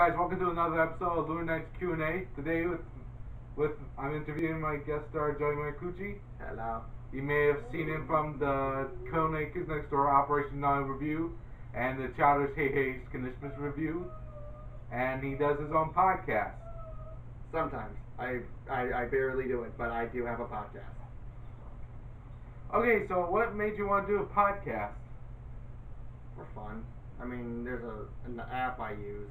guys, welcome to another episode of Lunar Night's Q&A. Today I'm interviewing my guest star Joe Miniccuti. Hello. You may have seen him from the Codemasters Next Door Operation 9 review and the Chowder's Hey Hey Christmas review. And he does his own podcast. Sometimes. I barely do it, but I do have a podcast. Okay, so what made you want to do a podcast? For fun. I mean, there's an app I use,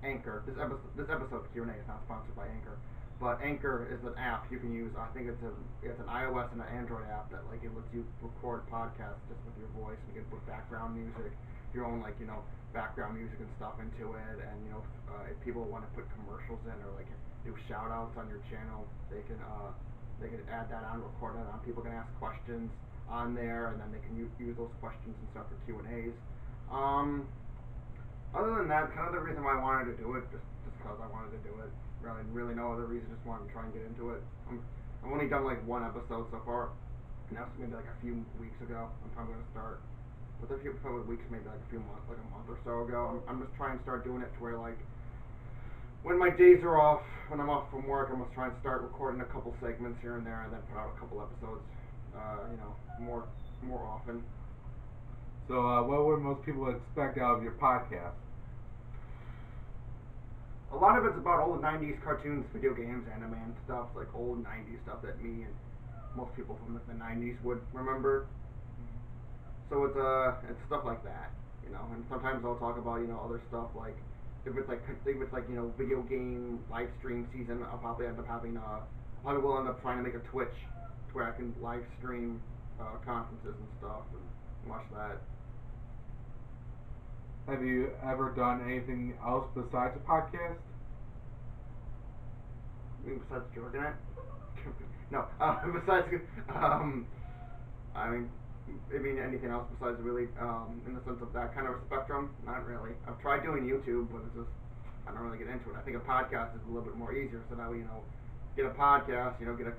Anchor. This episode Q&A is not sponsored by Anchor, but Anchor is an app you can use. I think it's an iOS and an Android app that it lets you record podcasts just with your voice. You can put background music, your own background music and stuff into it, and if people want to put commercials in or do shout outs on your channel, they can add that on, record it on. People can ask questions on there, and then they can use those questions and stuff for Q&As. Other than that, kind of the reason why I wanted to do it, just because I wanted to do it. Really no other reason, just wanted to try and get into it. I've only done one episode so far, and that was maybe a few weeks ago. I'm probably going to start with a few weeks, maybe a few months, a month or so ago. I'm just trying to start doing it to where when my days are off, when I'm off from work, I'm just trying to start recording a couple segments here and there, and then put out a couple episodes, more often. So, what would most people expect out of your podcast? A lot of it's about old 90s cartoons, video games, anime, and stuff, old 90s stuff that me and most people from the 90s would remember. So it's stuff like that, and sometimes I'll talk about, other stuff, if it's video game live stream season, I'll probably end up will end up trying to make a Twitch where I can live stream conferences and stuff and watch that. Have you ever done anything else besides a podcast? You mean besides Jordan? No. Besides, I mean anything else besides really, in the sense of that kind of spectrum? Not really. I've tried doing YouTube, but I don't really get into it. I think a podcast is a little bit more easier. So now, get a podcast, get a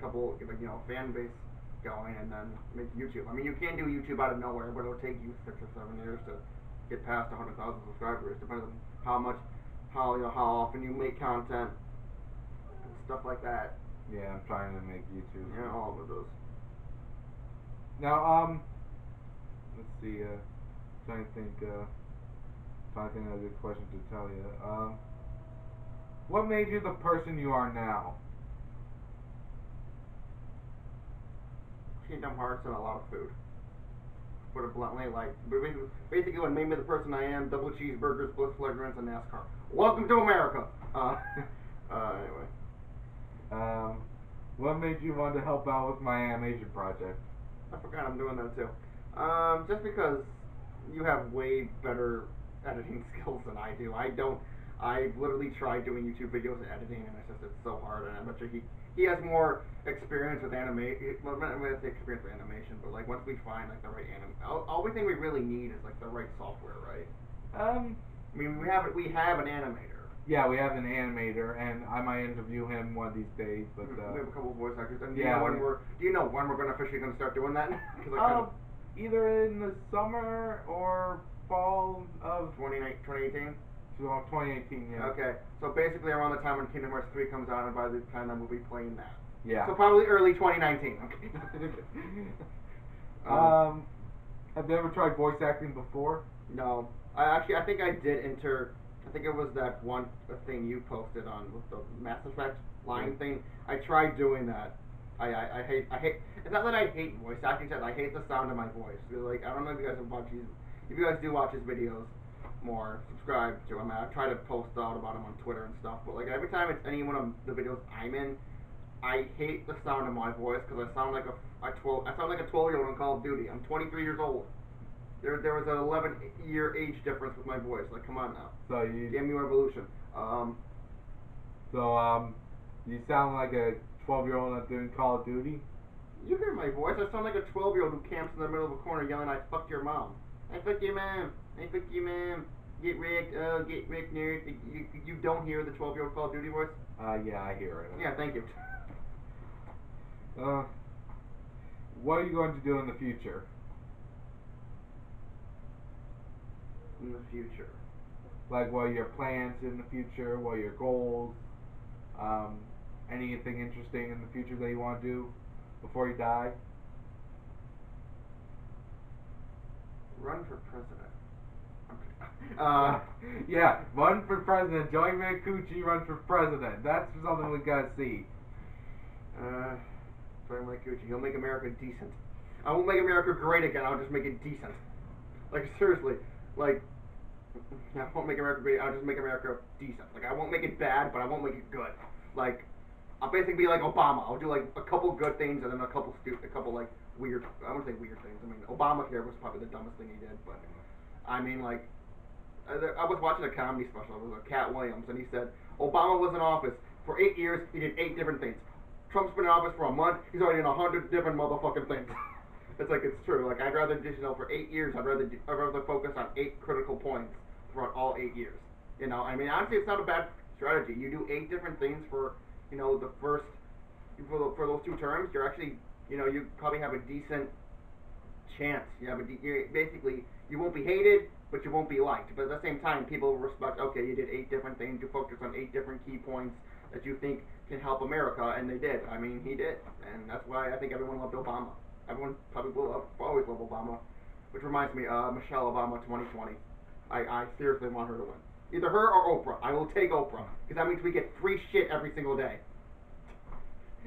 fan base going, and then make YouTube. I mean, you can do YouTube out of nowhere, but it'll take you 6 or 7 years to get past 100,000 subscribers, depending on how often you make content and stuff like that. Yeah, I'm trying to make YouTube. Yeah, all of those. Now, let's see. Trying to think of a good question to tell you. What made you the person you are now? Kingdom Hearts and a lot of food. Put it bluntly, basically what made me the person I am: double cheeseburgers, bliss flagrants, and NASCAR. Welcome to America. Anyway. What made you want to help out with my animation project? I forgot I'm doing that too. Just because you have way better editing skills than I do. I literally tried doing YouTube videos and editing, and it's so hard. And I'm not sure he has more experience with animation. Well, not with experience with animation, but once we find the right all we think we really need is the right software, right? I mean, we have an animator. Yeah, we have an animator, and I might interview him one of these days. But we have a couple of voice actors. And do you know when we're officially going to start doing that? Either in the summer or fall of 2018. 2018, yeah. Okay, so basically around the time when Kingdom Hearts 3 comes out, and by the time then we'll be playing that. Yeah. So probably early 2019. Okay. Have you ever tried voice acting before? No. I think I did enter. I think it was that one thing you posted on with the Mass Effect line thing. I tried doing that. I hate. It's not that I hate voice acting. I hate the sound of my voice. I don't know if you guys have watched these. If you guys do watch his videos more, subscribe to him. I try to post out about him on Twitter and stuff. But every time it's any one of the videos I'm in, I hate the sound of my voice because I sound like a 12-year-old on Call of Duty. I'm 23 years old. There was an 11-year age difference with my voice. Come on now. So Damn you, evolution. You sound like a 12-year-old doing Call of Duty? You hear my voice. I sound like a 12-year-old who camps in the middle of a corner yelling, "I fucked your mom. I fucked your mom. I fucked your mom. Get wrecked. Oh, get wrecked, nerd." You don't hear the 12-year-old Call of Duty voice? Yeah, I hear it. Yeah, thank you. What are you going to do in the future? In the future. Like, what are your plans in the future? What are your goals? Anything interesting in the future that you want to do before you die? Run for president. Yeah, run for president. Joey Miniccuti run for president. That's something we gotta see. Joey Miniccuti, he'll make America decent. I won't make America great again. I'll just make it decent. Like, seriously, like, I won't make America great. I'll just make America decent. Like, I won't make it bad, but I won't make it good. Like, I'll basically be like Obama. I'll do like a couple good things and then a couple like weird. I wouldn't say weird things. I mean, Obamacare was probably the dumbest thing he did, but I mean, like, I was watching a comedy special. It was Cat Williams, and he said Obama was in office for 8 years. He did 8 different things. Trump's been in office for a month. He's already done 100 different motherfucking things. It's like, it's true. Like, I'd rather just, for 8 years, I'd rather focus on 8 critical points throughout all 8 years. You know, I mean, honestly, it's not a bad strategy. You do 8 different things for, you know, the first, for those 2 terms. You're actually, you know, you probably have a decent chance. You have basically, you won't be hated, but you won't be liked. But at the same time, people will respect, okay, you did 8 different things. You focused on 8 different key points that you think can help America, and they did. I mean, he did. And that's why I think everyone loved Obama. Everyone probably will always love Obama. Which reminds me, Michelle Obama 2020. I seriously want her to win. Either her or Oprah. I will take Oprah. Because that means we get free shit every single day.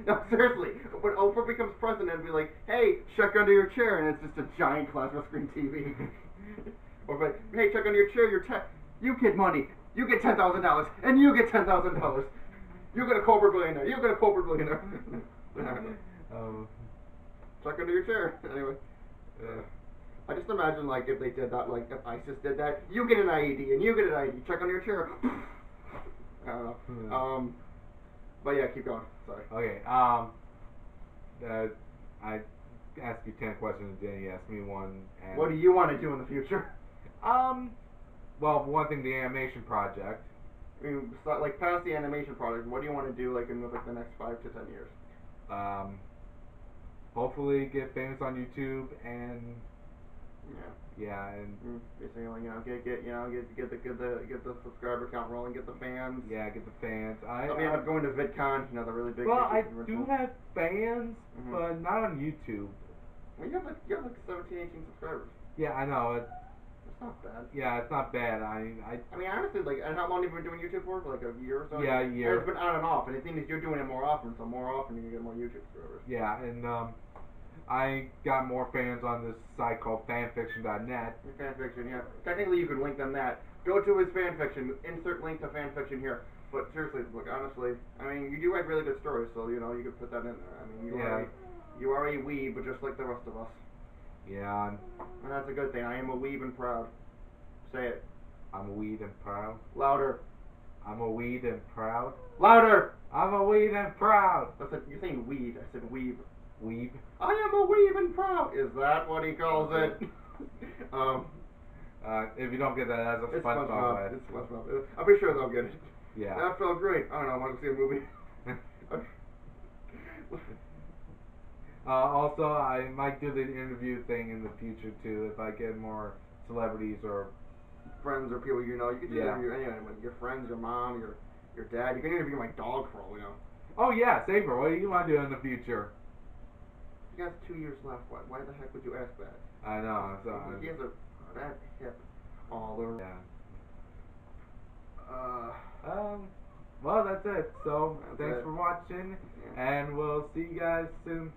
No, seriously. When Oprah becomes president, it'll be like, hey, check under your chair, and it's just a giant plasma screen TV. Or like, hey, check under your chair, you get money. You get $10,000, and you get $10,000. You get a corporate billionaire. You get a corporate billionaire. Check under your chair. Anyway. I just imagine, like, if they did that, like, if ISIS did that, you get an IED, and you get an IED. Check under your chair. I don't know. But yeah, keep going. Sorry. Okay. I asked you 10 questions, and then you asked me one. And what do you want to do in the future? Well, one thing, the animation project. I mean, like, past the animation project, what do you want to do, like, in like the next 5 to 10 years? Hopefully get famous on YouTube and and basically, you know, get the subscriber count rolling, get the fans. Yeah, get the fans. I'll end up going to VidCon, you know, the really big. Well, I do have fans, but not on YouTube. Well, you have like 17, 18 subscribers. Yeah, I know. It's not bad. Yeah, it's not bad. I mean, honestly, like, and how long have you been doing YouTube for? For like a year or so? Yeah, a year. And it's been on and off, and the thing is, you're doing it more often, so more often you get more YouTube subscribers. Yeah, and I got more fans on this site called fanfiction.net. Fanfiction, yeah. Technically, you could link them that. Go to his fanfiction. Insert link to fanfiction here. But seriously, look, honestly, I mean, you do write really good stories, so, you know, you could put that in there. I mean, you are a weeb, but just like the rest of us. Yeah. And that's a good thing. I am a weeb and proud. Say it. I'm a weed and proud. Louder. I'm a weed and proud. Louder! I'm a weed and proud. You're saying weed. I said weeb. Weeb. I am a weeb and proud. Is that what he calls it? If you don't get that, that's a SpongeBob. It's SpongeBob. I'm pretty sure they'll get it. Yeah. That felt great. I don't know. I want to see a movie. Also, I might do the interview thing in the future too, if I get more celebrities or friends or people you know. You can interview anyone. Your friends, your mom, your dad. You can interview my dog for all we know. Oh yeah, Saber. What do you want to do in the future? He has 2 years left. Why the heck would you ask that? I know. So he has a fat hip. Yeah. Well, that's it. So, thanks for watching, and we'll see you guys soon.